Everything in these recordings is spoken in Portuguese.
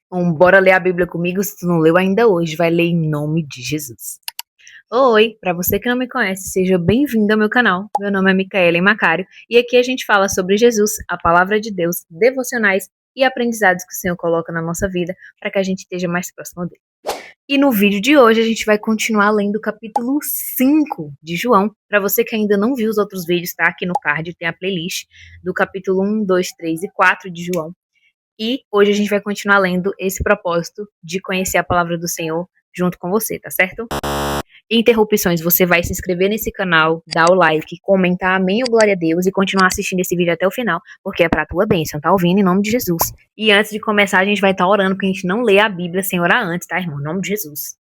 Bora ler a Bíblia comigo? Se tu não leu ainda hoje, vai ler em nome de Jesus. Oi, para você que não me conhece, seja bem-vindo ao meu canal. Meu nome é Micaela Macário e aqui a gente fala sobre Jesus, a palavra de Deus, devocionais e aprendizados que o Senhor coloca na nossa vida para que a gente esteja mais próximo dele. E no vídeo de hoje a gente vai continuar lendo o capítulo 5 de João. Para você que ainda não viu os outros vídeos, tá? Aqui no card tem a playlist do capítulo 1, 2, 3 e 4 de João. E hoje a gente vai continuar lendo esse propósito de conhecer a palavra do Senhor junto com você, tá certo? Interrupções, você vai se inscrever nesse canal, dar o like, comentar amém ou glória a Deus e continuar assistindo esse vídeo até o final, porque é pra tua bênção, tá ouvindo? Em nome de Jesus. E antes de começar, a gente vai estar orando, porque a gente não lê a Bíblia sem orar antes, tá, irmão? Em nome de Jesus.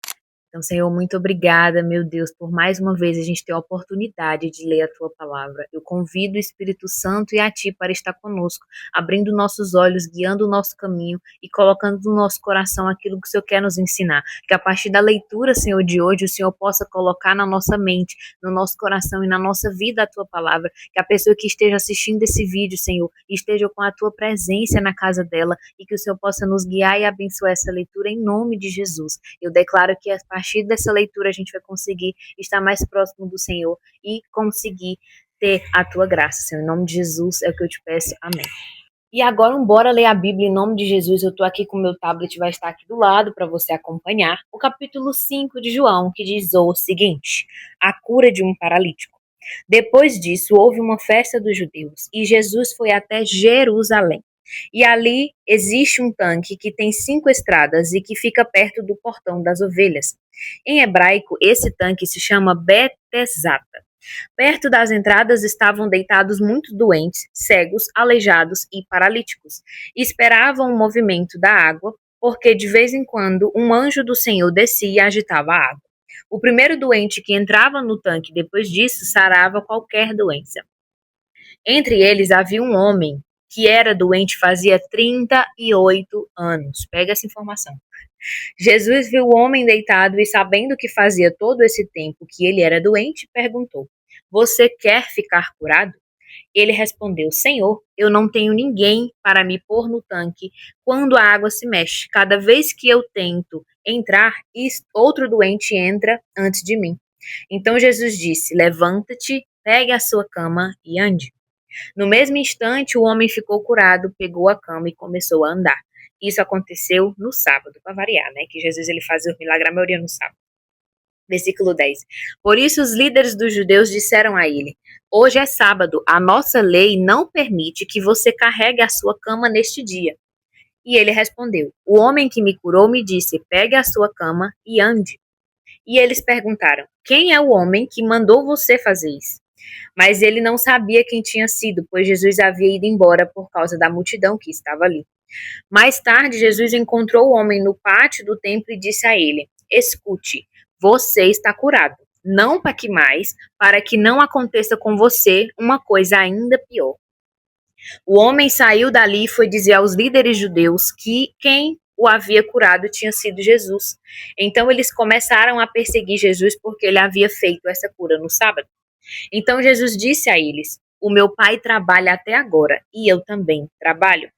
Então, Senhor, muito obrigada, meu Deus, por mais uma vez a gente ter a oportunidade de ler a Tua palavra. Eu convido o Espírito Santo e a Ti para estar conosco, abrindo nossos olhos, guiando o nosso caminho e colocando no nosso coração aquilo que o Senhor quer nos ensinar. Que a partir da leitura, Senhor, de hoje, o Senhor possa colocar na nossa mente, no nosso coração e na nossa vida a Tua palavra. Que a pessoa que esteja assistindo esse vídeo, Senhor, esteja com a Tua presença na casa dela e que o Senhor possa nos guiar e abençoar essa leitura em nome de Jesus. Eu declaro que a partir dessa leitura a gente vai conseguir estar mais próximo do Senhor e conseguir ter a tua graça, Senhor. Em nome de Jesus é o que eu te peço. Amém. E agora, bora ler a Bíblia em nome de Jesus. Eu tô aqui com o meu tablet, vai estar aqui do lado para você acompanhar. O capítulo 5 de João, que diz o seguinte: a cura de um paralítico. Depois disso, houve uma festa dos judeus e Jesus foi até Jerusalém. E ali existe um tanque que tem 5 estradas e que fica perto do portão das ovelhas. Em hebraico, esse tanque se chama Betesata. Perto das entradas estavam deitados muitos doentes, cegos, aleijados e paralíticos. Esperavam o movimento da água, porque de vez em quando um anjo do Senhor descia e agitava a água. O primeiro doente que entrava no tanque depois disso sarava qualquer doença. Entre eles havia um homem que era doente fazia 38 anos. Pega essa informação. Jesus viu o homem deitado e, sabendo que fazia todo esse tempo que ele era doente, perguntou: Você quer ficar curado? Ele respondeu: Senhor, eu não tenho ninguém para me pôr no tanque quando a água se mexe. Cada vez que eu tento entrar, outro doente entra antes de mim. Então Jesus disse: Levanta-te, pegue a sua cama e ande. No mesmo instante, o homem ficou curado, pegou a cama e começou a andar. Isso aconteceu no sábado, para variar, né? Que Jesus ele fazia o milagre a maioria no sábado. Versículo 10. Por isso os líderes dos judeus disseram a ele: Hoje é sábado, a nossa lei não permite que você carregue a sua cama neste dia. E ele respondeu: O homem que me curou me disse: Pegue a sua cama e ande. E eles perguntaram: Quem é o homem que mandou você fazer isso? Mas ele não sabia quem tinha sido, pois Jesus havia ido embora por causa da multidão que estava ali. Mais tarde, Jesus encontrou o homem no pátio do templo e disse a ele: Escute, você está curado. Não peque mais, para que não aconteça com você uma coisa ainda pior. O homem saiu dali e foi dizer aos líderes judeus que quem o havia curado tinha sido Jesus. Então eles começaram a perseguir Jesus porque ele havia feito essa cura no sábado. Então Jesus disse a eles: O meu pai trabalha até agora e eu também trabalho.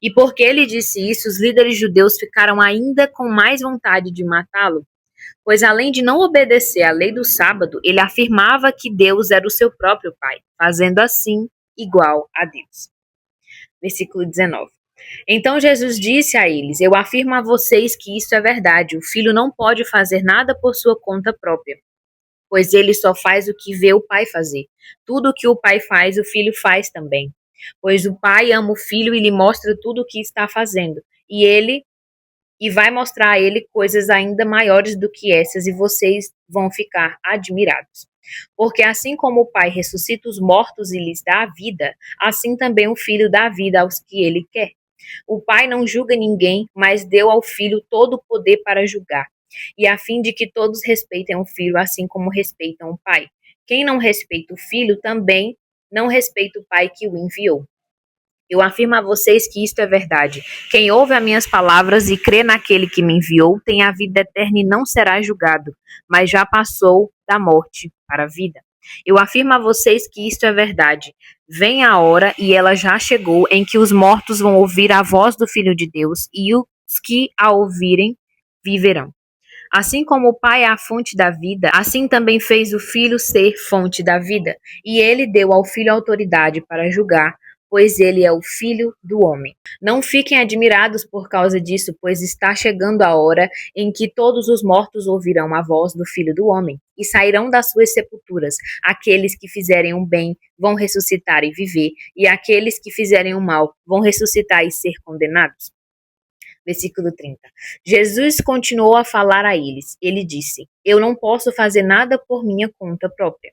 E porque ele disse isso, os líderes judeus ficaram ainda com mais vontade de matá-lo, pois além de não obedecer à lei do sábado, ele afirmava que Deus era o seu próprio pai, fazendo assim igual a Deus. Versículo 19. Então Jesus disse a eles: Eu afirmo a vocês que isso é verdade. O filho não pode fazer nada por sua conta própria, pois ele só faz o que vê o pai fazer. Tudo o que o pai faz, o filho faz também. Pois o pai ama o filho e lhe mostra tudo o que está fazendo. E vai mostrar a ele coisas ainda maiores do que essas, e vocês vão ficar admirados. Porque assim como o pai ressuscita os mortos e lhes dá a vida, assim também o filho dá a vida aos que ele quer. O pai não julga ninguém, mas deu ao filho todo o poder para julgar, e a fim de que todos respeitem o filho assim como respeitam o pai. Quem não respeita o filho também não respeita o pai que o enviou. Eu afirmo a vocês que isto é verdade. Quem ouve as minhas palavras e crê naquele que me enviou tem a vida eterna e não será julgado, mas já passou da morte para a vida. Eu afirmo a vocês que isto é verdade. Vem a hora, e ela já chegou, em que os mortos vão ouvir a voz do Filho de Deus, os que a ouvirem viverão. Assim como o Pai é a fonte da vida, assim também fez o Filho ser fonte da vida. E ele deu ao Filho autoridade para julgar, pois ele é o Filho do homem. Não fiquem admirados por causa disso, pois está chegando a hora em que todos os mortos ouvirão a voz do Filho do homem e sairão das suas sepulturas. Aqueles que fizerem o bem vão ressuscitar e viver, e aqueles que fizerem o mal vão ressuscitar e ser condenados. Versículo 30. Jesus continuou a falar a eles. Ele disse: Eu não posso fazer nada por minha conta própria,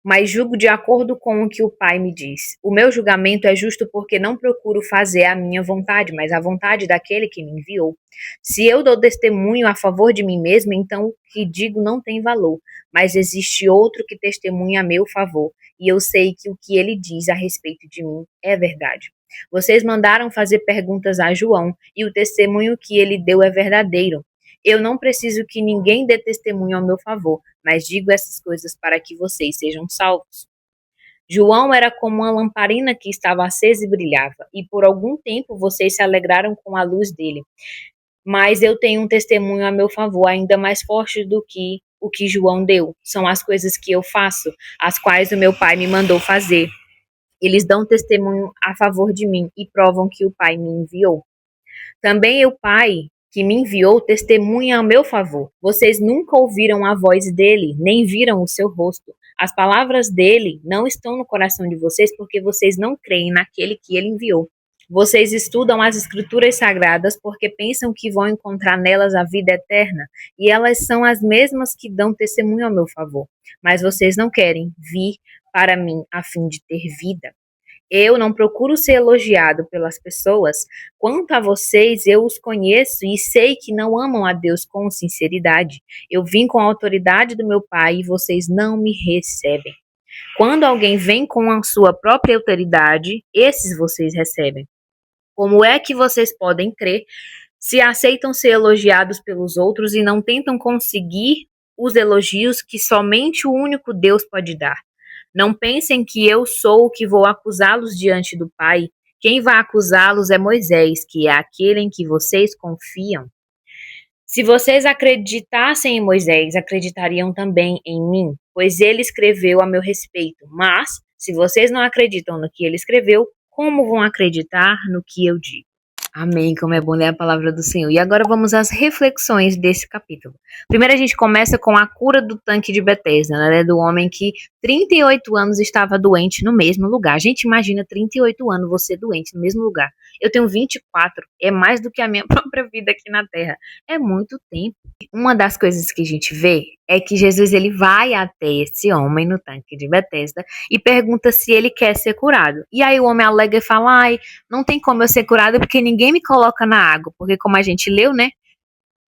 mas julgo de acordo com o que o Pai me diz. O meu julgamento é justo porque não procuro fazer a minha vontade, mas a vontade daquele que me enviou. Se eu dou testemunho a favor de mim mesmo, então o que digo não tem valor, mas existe outro que testemunha a meu favor, e eu sei que o que ele diz a respeito de mim é verdade. Vocês mandaram fazer perguntas a João, e o testemunho que ele deu é verdadeiro. Eu não preciso que ninguém dê testemunho ao meu favor, mas digo essas coisas para que vocês sejam salvos. João era como uma lamparina que estava acesa e brilhava, e por algum tempo vocês se alegraram com a luz dele. Mas eu tenho um testemunho a meu favor ainda mais forte do que o que João deu. São as coisas que eu faço, as quais o meu Pai me mandou fazer. Eles dão testemunho a favor de mim e provam que o Pai me enviou. Também o Pai que me enviou testemunha a meu favor. Vocês nunca ouviram a voz dele, nem viram o seu rosto. As palavras dele não estão no coração de vocês porque vocês não creem naquele que ele enviou. Vocês estudam as escrituras sagradas porque pensam que vão encontrar nelas a vida eterna, e elas são as mesmas que dão testemunho ao meu favor. Mas vocês não querem vir para mim a fim de ter vida. Eu não procuro ser elogiado pelas pessoas. Quanto a vocês, eu os conheço e sei que não amam a Deus com sinceridade. Eu vim com a autoridade do meu Pai e vocês não me recebem. Quando alguém vem com a sua própria autoridade, esses vocês recebem. Como é que vocês podem crer se aceitam ser elogiados pelos outros e não tentam conseguir os elogios que somente o único Deus pode dar? Não pensem que eu sou o que vou acusá-los diante do Pai. Quem vai acusá-los é Moisés, que é aquele em que vocês confiam. Se vocês acreditassem em Moisés, acreditariam também em mim, pois ele escreveu a meu respeito. Mas, se vocês não acreditam no que ele escreveu, como vão acreditar no que eu digo? Amém, como é bom ler a palavra do Senhor. E agora vamos às reflexões desse capítulo. Primeiro a gente começa com a cura do tanque de Betesda, né, do homem que 38 anos estava doente no mesmo lugar. A gente imagina 38 anos você doente no mesmo lugar. Eu tenho 24, é mais do que a minha própria vida aqui na Terra. É muito tempo. Uma das coisas que a gente vê é que Jesus ele vai até esse homem no tanque de Betesda e pergunta se ele quer ser curado. E aí o homem alega e fala, ai, não tem como eu ser curado porque ninguém me coloca na água, porque como a gente leu, né?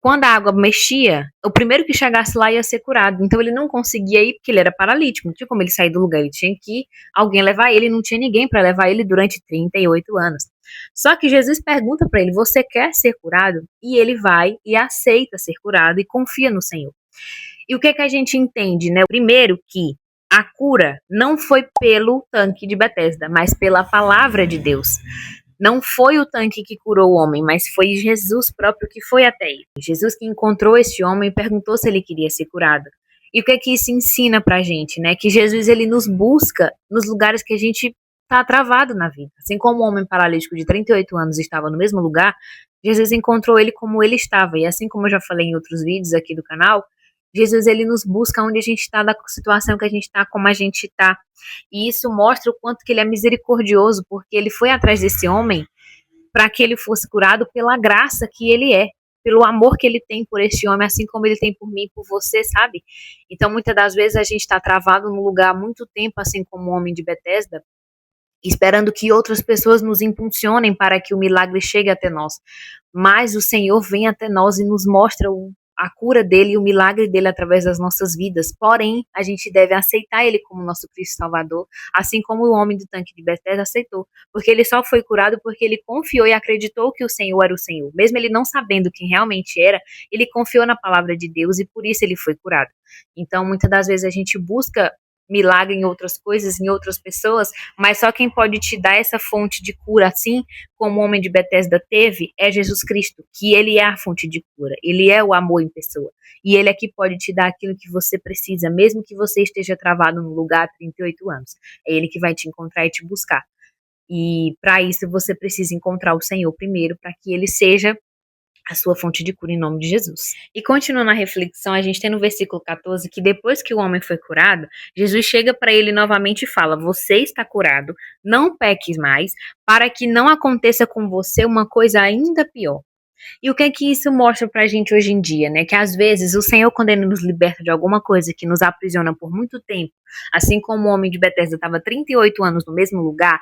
Quando a água mexia, o primeiro que chegasse lá ia ser curado. Então ele não conseguia ir porque ele era paralítico, não tinha como ele sair do lugar, ele tinha que alguém levar ele, não tinha ninguém para levar ele durante 38 anos. Só que Jesus pergunta para ele: "Você quer ser curado?" E ele vai e aceita ser curado e confia no Senhor. E o que que a gente entende, né? Primeiro que a cura não foi pelo tanque de Betesda, mas pela palavra de Deus. Não foi o tanque que curou o homem, mas foi Jesus próprio que foi até ele. Jesus que encontrou esse homem e perguntou se ele queria ser curado. E o que é que isso ensina pra gente, né? Que Jesus ele nos busca nos lugares que a gente tá travado na vida. Assim como o homem paralítico de 38 anos estava no mesmo lugar, Jesus encontrou ele como ele estava. E assim como eu já falei em outros vídeos aqui do canal, Jesus ele nos busca onde a gente está, da situação que a gente está, como a gente está. E isso mostra o quanto que ele é misericordioso, porque ele foi atrás desse homem para que ele fosse curado pela graça que ele é, pelo amor que ele tem por este homem, assim como ele tem por mim e por você, sabe? Então, muitas das vezes a gente está travado num lugar há muito tempo, assim como o homem de Betesda, esperando que outras pessoas nos impulsionem para que o milagre chegue até nós. Mas o Senhor vem até nós e nos mostra a cura dele e o milagre dele através das nossas vidas. Porém, a gente deve aceitar ele como nosso Cristo Salvador, assim como o homem do tanque de Betesda aceitou, porque ele só foi curado porque ele confiou e acreditou que o Senhor era o Senhor. Mesmo ele não sabendo quem realmente era, ele confiou na palavra de Deus e por isso ele foi curado. Então, muitas das vezes a gente busca milagre em outras coisas, em outras pessoas, mas só quem pode te dar essa fonte de cura, assim como o homem de Betesda teve, é Jesus Cristo, que ele é a fonte de cura, ele é o amor em pessoa, e ele é que pode te dar aquilo que você precisa, mesmo que você esteja travado no lugar há 38 anos, é ele que vai te encontrar e te buscar, e para isso você precisa encontrar o Senhor primeiro, para que ele seja a sua fonte de cura em nome de Jesus. E continuando a reflexão, a gente tem no versículo 14 que depois que o homem foi curado, Jesus chega para ele novamente e fala: você está curado, não peques mais, para que não aconteça com você uma coisa ainda pior. E o que é que isso mostra pra gente hoje em dia, né? Que às vezes o Senhor, quando ele nos liberta de alguma coisa que nos aprisiona por muito tempo, assim como o homem de Betesda estava 38 anos no mesmo lugar,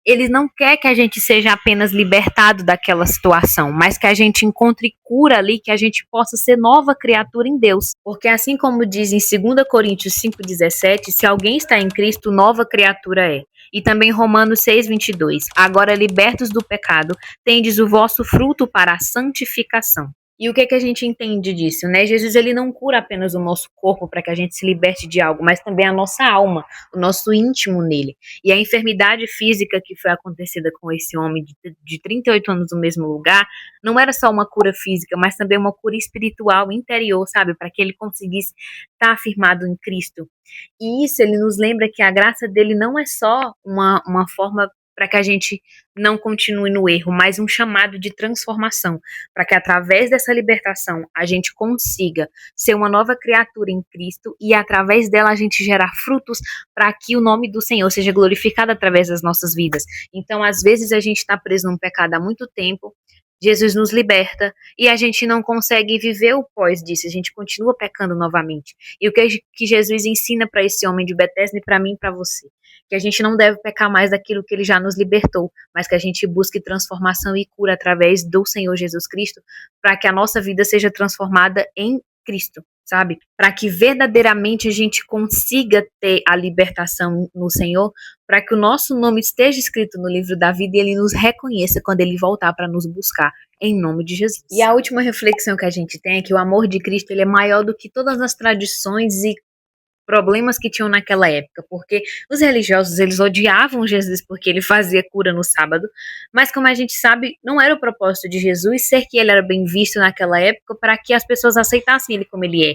ele não quer que a gente seja apenas libertado daquela situação, mas que a gente encontre cura ali, que a gente possa ser nova criatura em Deus. Porque assim como diz em 2 Coríntios 5,17, se alguém está em Cristo, nova criatura é. E também Romanos 6,22, agora libertos do pecado, tendes o vosso fruto para a santificação. E o que é que a gente entende disso, né? Jesus, ele não cura apenas o nosso corpo para que a gente se liberte de algo, mas também a nossa alma, o nosso íntimo nele. E a enfermidade física que foi acontecida com esse homem de 38 anos no mesmo lugar, não era só uma cura física, mas também uma cura espiritual, interior, sabe? Para que ele conseguisse estar afirmado em Cristo. E isso, ele nos lembra que a graça dele não é só uma forma para que a gente não continue no erro, mas um chamado de transformação, para que através dessa libertação a gente consiga ser uma nova criatura em Cristo e através dela a gente gerar frutos para que o nome do Senhor seja glorificado através das nossas vidas. Então, às vezes a gente está preso num pecado há muito tempo, Jesus nos liberta e a gente não consegue viver o pós disso, a gente continua pecando novamente. E o que Jesus ensina para esse homem de Betesda e para mim e para você? Que a gente não deve pecar mais daquilo que ele já nos libertou, mas que a gente busque transformação e cura através do Senhor Jesus Cristo, para que a nossa vida seja transformada em Cristo, sabe? Para que verdadeiramente a gente consiga ter a libertação no Senhor, para que o nosso nome esteja escrito no livro da vida e ele nos reconheça quando ele voltar para nos buscar, em nome de Jesus. E a última reflexão que a gente tem é que o amor de Cristo ele é maior do que todas as tradições e problemas que tinham naquela época, porque os religiosos eles odiavam Jesus porque ele fazia cura no sábado, mas como a gente sabe, não era o propósito de Jesus ser que ele era bem visto naquela época para que as pessoas aceitassem ele como ele é,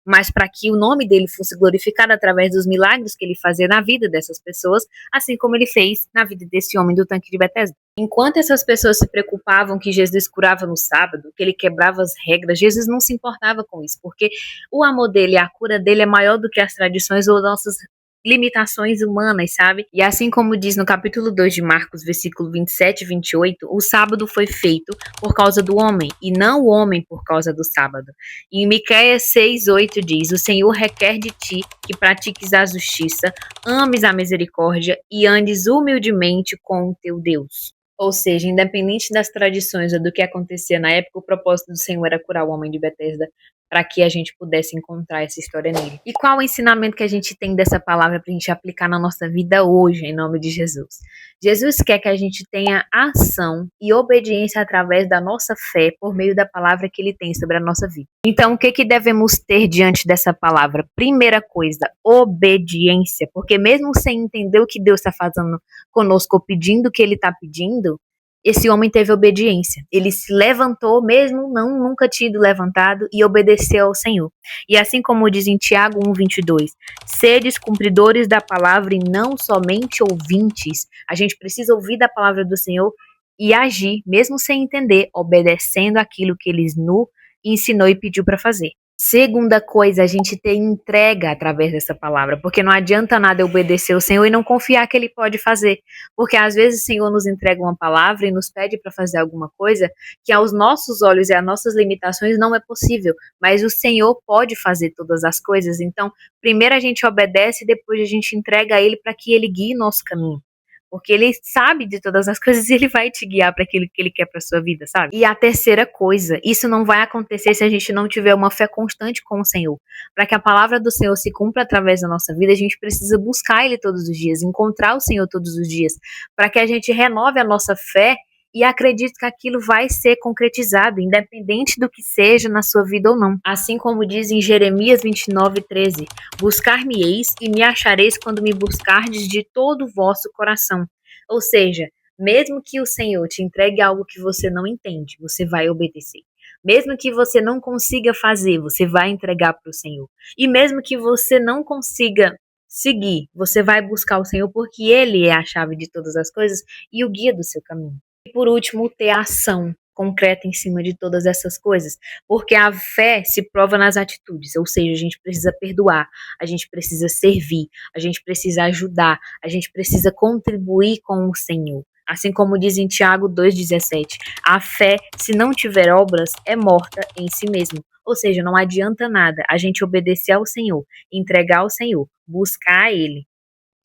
mas para que o nome dele fosse glorificado através dos milagres que ele fazia na vida dessas pessoas, assim como ele fez na vida desse homem do tanque de Betesda. Enquanto essas pessoas se preocupavam que Jesus curava no sábado, que ele quebrava as regras, Jesus não se importava com isso, porque o amor dele, a cura dele é maior do que as tradições ou nossas limitações humanas, sabe? E assim como diz no capítulo 2 de Marcos, versículo 27 e 28, o sábado foi feito por causa do homem, e não o homem por causa do sábado. E em Miqueias 6:8 diz, o Senhor requer de ti que pratiques a justiça, ames a misericórdia e andes humildemente com o teu Deus. Ou seja, independente das tradições ou do que acontecia na época, o propósito do Senhor era curar o homem de Betesda para que a gente pudesse encontrar essa história nele. E qual o ensinamento que a gente tem dessa palavra para a gente aplicar na nossa vida hoje, em nome de Jesus? Jesus quer que a gente tenha ação e obediência através da nossa fé por meio da palavra que ele tem sobre a nossa vida. Então, o que devemos ter diante dessa palavra? Primeira coisa, obediência, porque mesmo sem entender o que Deus está fazendo conosco, ou pedindo o que ele está pedindo, esse homem teve obediência. Ele se levantou, mesmo não nunca tido levantado, e obedeceu ao Senhor. E assim como diz em Tiago 1:22, sedes cumpridores da palavra e não somente ouvintes. A gente precisa ouvir da palavra do Senhor e agir, mesmo sem entender, obedecendo aquilo que ele nos ensinou e pediu para fazer. Segunda coisa, a gente ter entrega através dessa palavra, porque não adianta nada obedecer o Senhor e não confiar que ele pode fazer, porque às vezes o Senhor nos entrega uma palavra e nos pede para fazer alguma coisa que aos nossos olhos e às nossas limitações não é possível, mas o Senhor pode fazer todas as coisas, então primeiro a gente obedece e depois a gente entrega a ele para que ele guie nosso caminho. Porque ele sabe de todas as coisas e ele vai te guiar para aquilo que ele quer para sua vida, sabe? E a terceira coisa, isso não vai acontecer se a gente não tiver uma fé constante com o Senhor. Para que a palavra do Senhor se cumpra através da nossa vida, a gente precisa buscar ele todos os dias, encontrar o Senhor todos os dias, para que a gente renove a nossa fé e acredito que aquilo vai ser concretizado, independente do que seja na sua vida ou não. Assim como diz em Jeremias 29:13: buscar-me-eis e me achareis quando me buscardes de todo o vosso coração. Ou seja, mesmo que o Senhor te entregue algo que você não entende, você vai obedecer. Mesmo que você não consiga fazer, você vai entregar para o Senhor. E mesmo que você não consiga seguir, você vai buscar o Senhor porque Ele é a chave de todas as coisas e o guia do seu caminho. E por último, ter ação concreta em cima de todas essas coisas, porque a fé se prova nas atitudes, ou seja, a gente precisa perdoar, a gente precisa servir, a gente precisa ajudar, a gente precisa contribuir com o Senhor. Assim como diz em Tiago 2,17, a fé, se não tiver obras, é morta em si mesmo. Ou seja, não adianta nada a gente obedecer ao Senhor, entregar ao Senhor, buscar a Ele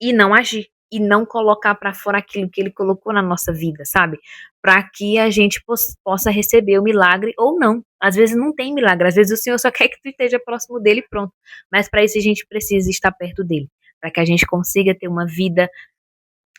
e não agir. E não colocar para fora aquilo que Ele colocou na nossa vida, sabe? Para que a gente possa receber o milagre ou não. Às vezes não tem milagre, às vezes o Senhor só quer que tu esteja próximo dele e pronto. Mas para isso a gente precisa estar perto dele, para que a gente consiga ter uma vida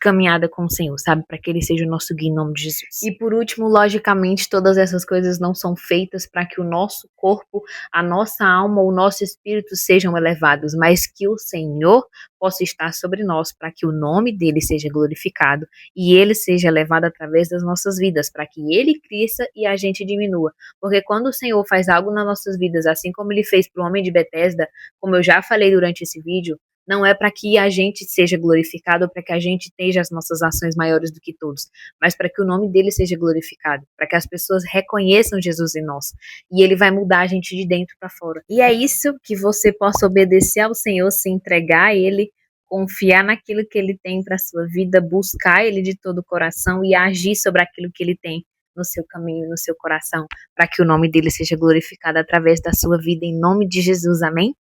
caminhada com o Senhor, sabe? Para que Ele seja o nosso guia em nome de Jesus. E por último, logicamente, todas essas coisas não são feitas para que o nosso corpo, a nossa alma, o nosso espírito sejam elevados, mas que o Senhor possa estar sobre nós, para que o nome dele seja glorificado e ele seja elevado através das nossas vidas, para que ele cresça e a gente diminua. Porque quando o Senhor faz algo nas nossas vidas, assim como ele fez para o homem de Betesda, como eu já falei durante esse vídeo, não é para que a gente seja glorificado ou para que a gente tenha as nossas ações maiores do que todos, mas para que o nome dele seja glorificado, para que as pessoas reconheçam Jesus em nós. E ele vai mudar a gente de dentro para fora. E é isso, que você possa obedecer ao Senhor, se entregar a ele, confiar naquilo que ele tem para sua vida, buscar ele de todo o coração e agir sobre aquilo que ele tem no seu caminho, no seu coração, para que o nome dele seja glorificado através da sua vida, em nome de Jesus. Amém?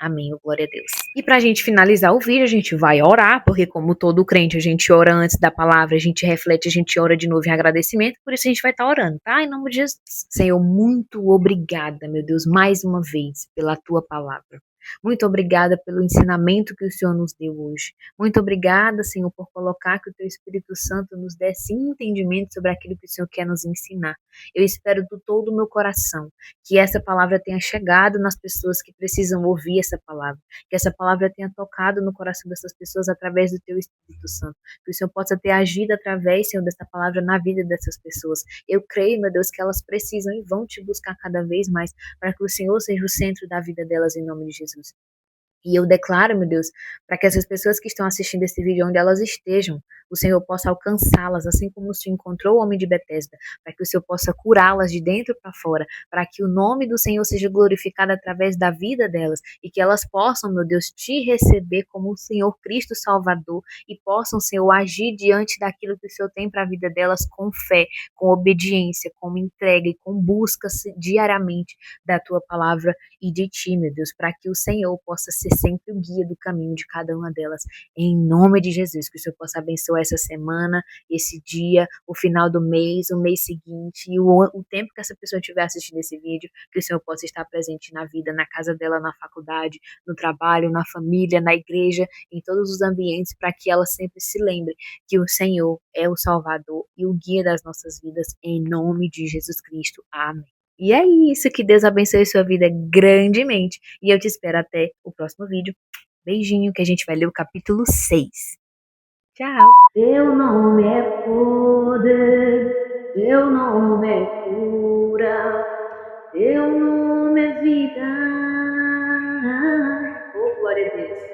Amém, glória a Deus. E pra gente finalizar o vídeo, a gente vai orar, porque como todo crente, a gente ora antes da palavra, a gente reflete, a gente ora de novo em agradecimento, por isso a gente vai estar orando, tá? Em nome de Jesus. Senhor, muito obrigada, meu Deus, mais uma vez, pela tua palavra. Muito obrigada pelo ensinamento que o Senhor nos deu hoje. Muito obrigada, Senhor, por colocar que o teu Espírito Santo nos desse entendimento sobre aquilo que o Senhor quer nos ensinar. Eu espero do todo o meu coração que essa palavra tenha chegado nas pessoas que precisam ouvir essa palavra, que essa palavra tenha tocado no coração dessas pessoas através do teu Espírito Santo, que o Senhor possa ter agido através, Senhor, dessa palavra na vida dessas pessoas. Eu creio, meu Deus, que elas precisam e vão te buscar cada vez mais para que o Senhor seja o centro da vida delas em nome de Jesus. E eu declaro, meu Deus, para que essas pessoas que estão assistindo esse vídeo, onde elas estejam, o Senhor possa alcançá-las, assim como o Senhor encontrou o homem de Betesda, para que o Senhor possa curá-las de dentro para fora, para que o nome do Senhor seja glorificado através da vida delas e que elas possam, meu Deus, te receber como o Senhor Cristo Salvador e possam, Senhor, agir diante daquilo que o Senhor tem para a vida delas com fé, com obediência, com entrega e com busca diariamente da tua palavra e de ti, meu Deus, para que o Senhor possa ser sempre o guia do caminho de cada uma delas, em nome de Jesus, que o Senhor possa abençoar essa semana, esse dia, o final do mês, o mês seguinte, e o tempo que essa pessoa estiver assistindo esse vídeo, que o Senhor possa estar presente na vida, na casa dela, na faculdade, no trabalho, na família, na igreja, em todos os ambientes, para que ela sempre se lembre que o Senhor é o Salvador e o guia das nossas vidas, em nome de Jesus Cristo. Amém. E é isso, que Deus abençoe sua vida grandemente. E eu te espero até o próximo vídeo. Beijinho, que a gente vai ler o capítulo 6. Tchau. Teu nome é poder, teu nome é cura, teu nome é vida. Oh, glória a Deus.